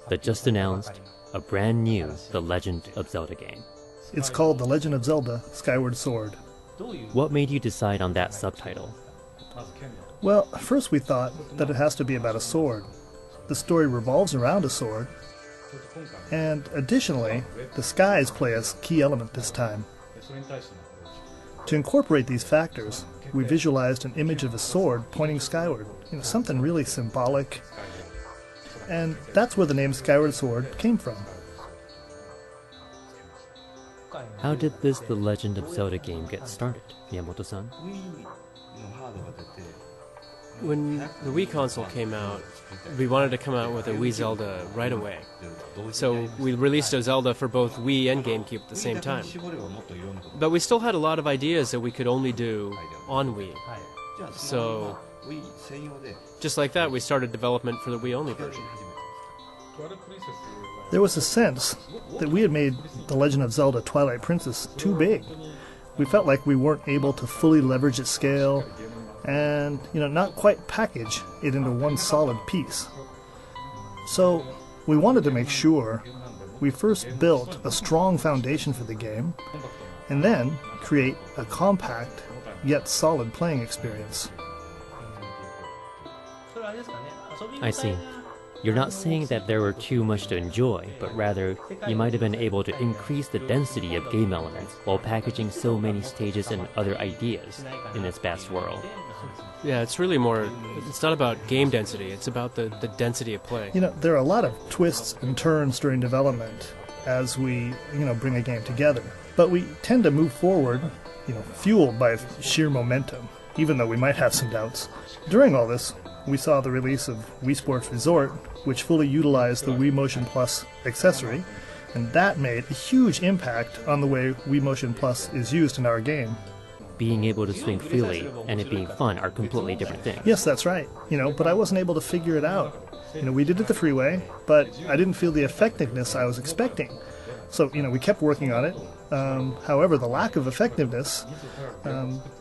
that just announced a brand new The Legend of Zelda game. It's called The Legend of Zelda Skyward Sword. What made you decide on that subtitle? Well, first we thought that it has to be about a sword. The story revolves around a sword. And additionally, the skies play a key element this time. To incorporate these factors, we visualized an image of a sword pointing skyward, something really symbolic. And that's where the name Skyward Sword came from. How did this The Legend of Zelda game get started, Miyamoto-san? When the Wii console came out, we wanted to come out with a Wii Zelda right away. So we released a Zelda for both Wii and GameCube at the same time. But we still had a lot of ideas that we could only do on Wii. So, just like that, we started development for the Wii-only version. There was a sense that we had made The Legend of Zelda Twilight Princess too big. We felt like we weren't able to fully leverage its scale and, not quite package it into one solid piece. So, we wanted to make sure we first built a strong foundation for the game, and then create a compact yet solid playing experience. I see. You're not saying that there were too much to enjoy, but rather you might have been able to increase the density of game elements while packaging so many stages and other ideas in this vast world. Yeah, it's really more, it's not about game density, it's about the density of play. There are a lot of twists and turns during development as we, bring a game together. But we tend to move forward, fueled by sheer momentum, even though we might have some doubts. During all this, we saw the release of Wii Sports Resort, which fully utilized the Wii Motion Plus accessory, and that made a huge impact on the way Wii Motion Plus is used in our game. Being able to swing freely and it being fun are completely different things. Yes, that's right. But I wasn't able to figure it out. We did it the freeway, but I didn't feel the effectiveness I was expecting. So, we kept working on it. However, the lack of effectiveness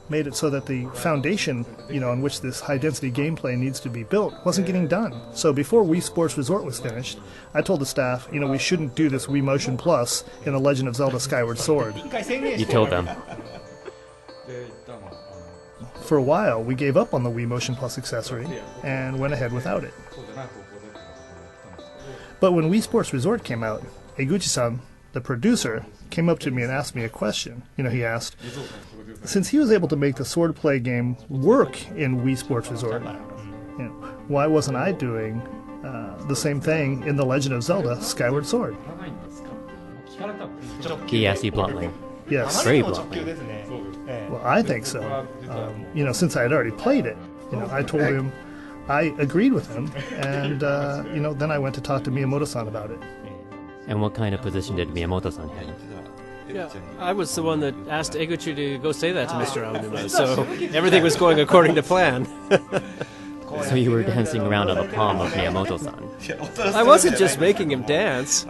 made it so that the foundation, on which this high-density gameplay needs to be built wasn't getting done. So before Wii Sports Resort was finished, I told the staff, we shouldn't do this Wii Motion Plus in The Legend of Zelda Skyward Sword. You told them. For a while, we gave up on the Wii Motion Plus accessory and went ahead without it. But when Wii Sports Resort came out, Eguchi-san, the producer, came up to me and asked me a question. He asked, since he was able to make the swordplay game work in Wii Sports Resort, why wasn't I doing the same thing in The Legend of Zelda Skyward Sword? He asked you bluntly. Yes. Very bluntly. Well, I think so. Since I had already played it, I told him I agreed with him, and, then I went to talk to Miyamoto-san about it. And what kind of position did Miyamoto-san have? Yeah, I was the one that asked Eguchi to go say that to Mr. Aonuma, so everything was going according to plan. So you were dancing around on the palm of Miyamoto-san. I wasn't just making him dance.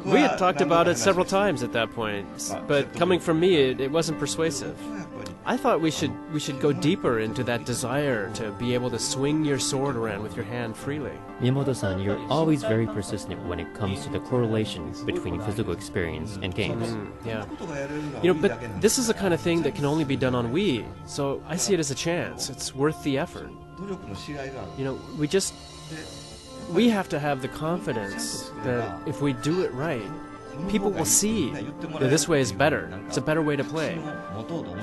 We had talked about it several times at that point, but coming from me, it wasn't persuasive. I thought we should go deeper into that desire to be able to swing your sword around with your hand freely. Miyamoto-san, you're always very persistent when it comes to the correlation between physical experience and games. Yeah. But this is the kind of thing that can only be done on Wii, so I see it as a chance. It's worth the effort. We have to have the confidence that if we do it right, people will see that this way is better. It's a better way to play.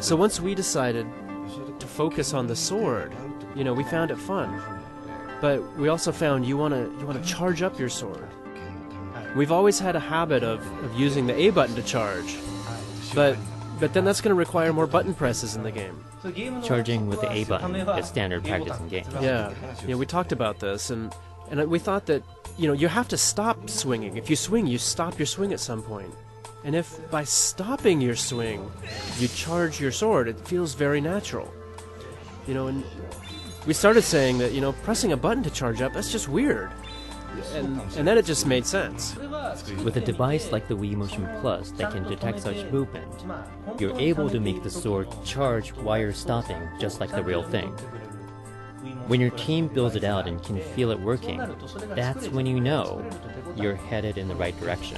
So once we decided to focus on the sword, we found it fun. But we also found you want to charge up your sword. We've always had a habit of using the A button to charge, but then that's going to require more button presses in the game. Charging with the A button is standard practice in games. Yeah, we talked about this, and we thought that you have to stop swinging. If you swing, you stop your swing at some point. And if by stopping your swing, you charge your sword, it feels very natural. And we started saying that, pressing a button to charge up, that's just weird. And then it just made sense. With a device like the Wii Motion Plus that can detect such movement, you're able to make the sword charge while you're stopping, just like the real thing. When your team builds it out and can feel it working, that's when you know you're headed in the right direction.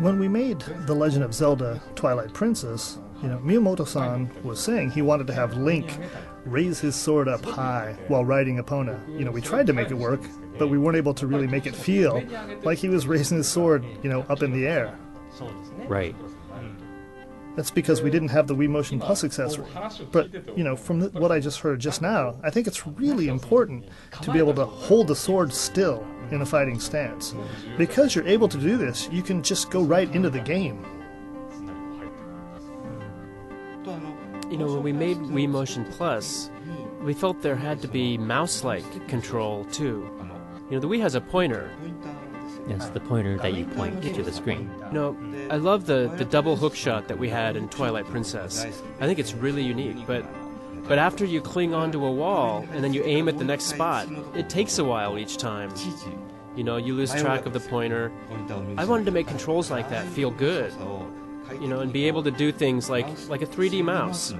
When we made The Legend of Zelda Twilight Princess, Miyamoto-san was saying he wanted to have Link raise his sword up high while riding Epona. We tried to make it work, but we weren't able to really make it feel like he was raising his sword, up in the air. Right. That's because we didn't have the Wii Motion Plus accessory. But, from what I just heard just now, I think it's really important to be able to hold the sword still in a fighting stance. Because you're able to do this, you can just go right into the game. When we made Wii Motion Plus, we felt there had to be mouse-like control, too. The Wii has a pointer. Yes, the pointer that you point to the screen. I love the double hook shot that we had in Twilight Princess. I think it's really unique, but after you cling onto a wall and then you aim at the next spot, it takes a while each time. You lose track of the pointer. I wanted to make controls like that feel good, and be able to do things like a 3D mouse.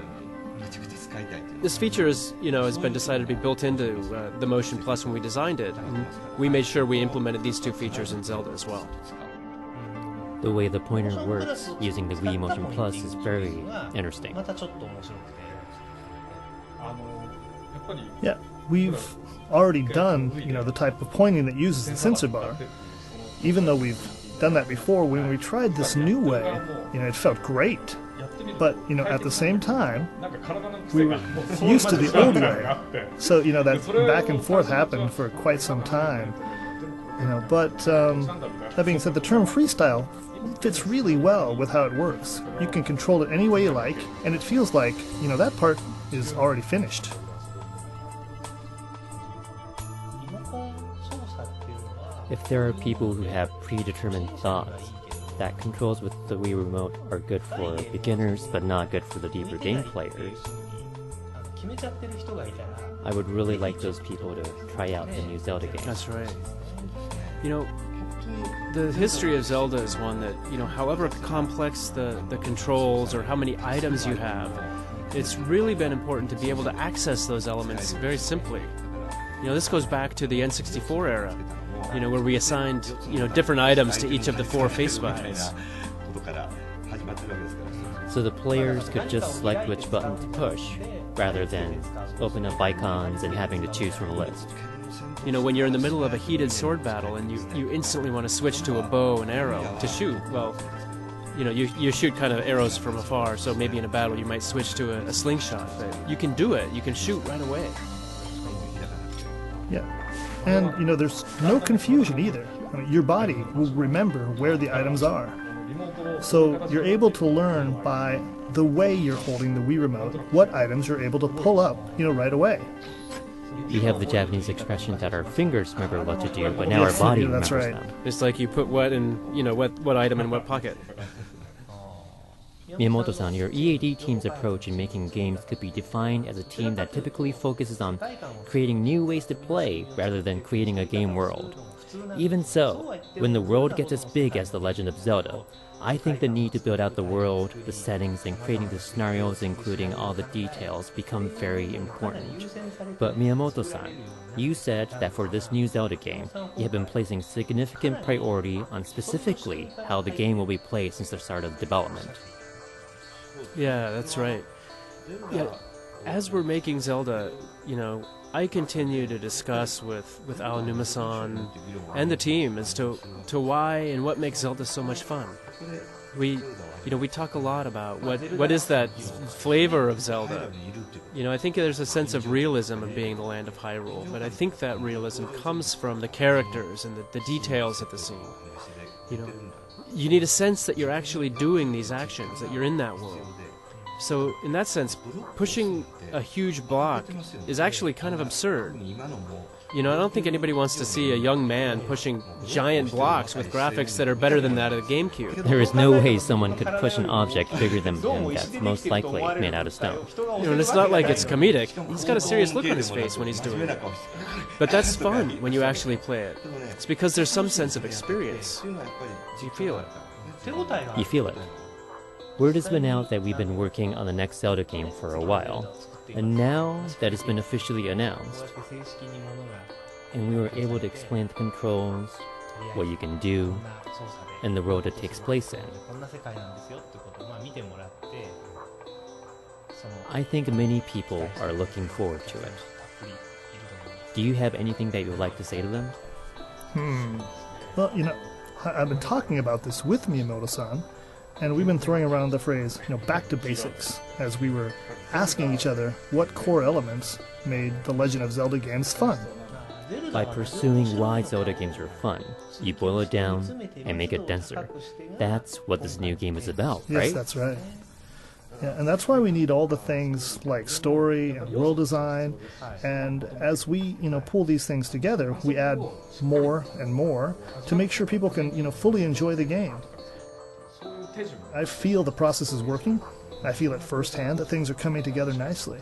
This feature has been decided to be built into the Motion Plus when we designed it, and we made sure we implemented these two features in Zelda as well. The way the pointer works using the Wii Motion Plus is very interesting. Yeah, we've already done, the type of pointing that uses the sensor bar. Even though we've done that before, when we tried this new way, it felt great. But, at the same time, we were used to the old way. So, that back and forth happened for quite some time. But that being said, the term freestyle fits really well with how it works. You can control it any way you like, and it feels like, that part is already finished. If there are people who have predetermined thoughts that controls with the Wii Remote are good for beginners but not good for the deeper game players, I would really like those people to try out the new Zelda game. That's right. The history of Zelda is one that, however complex the controls or how many items you have, it's really been important to be able to access those elements very simply. This goes back to the N64 era, where we assigned, different items to each of the 4 face buttons. So the players could just select which button to push, rather than open up icons and having to choose from a list. When you're in the middle of a heated sword battle and you instantly want to switch to a bow and arrow to shoot, well, you shoot kind of arrows from afar, so maybe in a battle you might switch to a slingshot, but you can do it, you can shoot right away. Yeah. And, there's no confusion either. Your body will remember where the items are. So you're able to learn by the way you're holding the Wii Remote what items you're able to pull up, right away. We have the Japanese expression that our fingers remember what to do, but now our body remembers right. them. It's like you put what in, what item in what pocket. Miyamoto-san, your EAD team's approach in making games could be defined as a team that typically focuses on creating new ways to play rather than creating a game world. Even so, when the world gets as big as The Legend of Zelda, I think the need to build out the world, the settings, and creating the scenarios, including all the details, become very important. But Miyamoto-san, you said that for this new Zelda game, you have been placing significant priority on specifically how the game will be played since the start of development. Yeah, that's right. Yeah, as we're making Zelda, I continue to discuss with Aonuma-san and the team as to why and what makes Zelda so much fun. We talk a lot about what is that flavor of Zelda. I think there's a sense of realism of being the land of Hyrule, but I think that realism comes from the characters and the details of the scene. You need a sense that you're actually doing these actions, that you're in that world. So, in that sense, pushing a huge block is actually kind of absurd. I don't think anybody wants to see a young man pushing giant blocks with graphics that are better than that of the GameCube. There is no way someone could push an object bigger than him that's most likely made out of stone. And it's not like it's comedic. He's got a serious look on his face when he's doing it. But that's fun when you actually play it. It's because there's some sense of experience. You feel it. You feel it. Word has been out that we've been working on the next Zelda game for a while. And now that it's been officially announced, and we were able to explain the controls, what you can do, and the world it takes place in, I think many people are looking forward to it. Do you have anything that you would like to say to them? Well, I've been talking about this with Miyamoto-san, and we've been throwing around the phrase, back to basics, as we were asking each other what core elements made the Legend of Zelda games fun. By pursuing why Zelda games are fun, you boil it down and make it denser. That's what this new game is about, right? Yes, that's right. Yeah, and that's why we need all the things like story and world design, and as we, pull these things together, we add more and more to make sure people can, fully enjoy the game. I feel the process is working. I feel it firsthand that things are coming together nicely.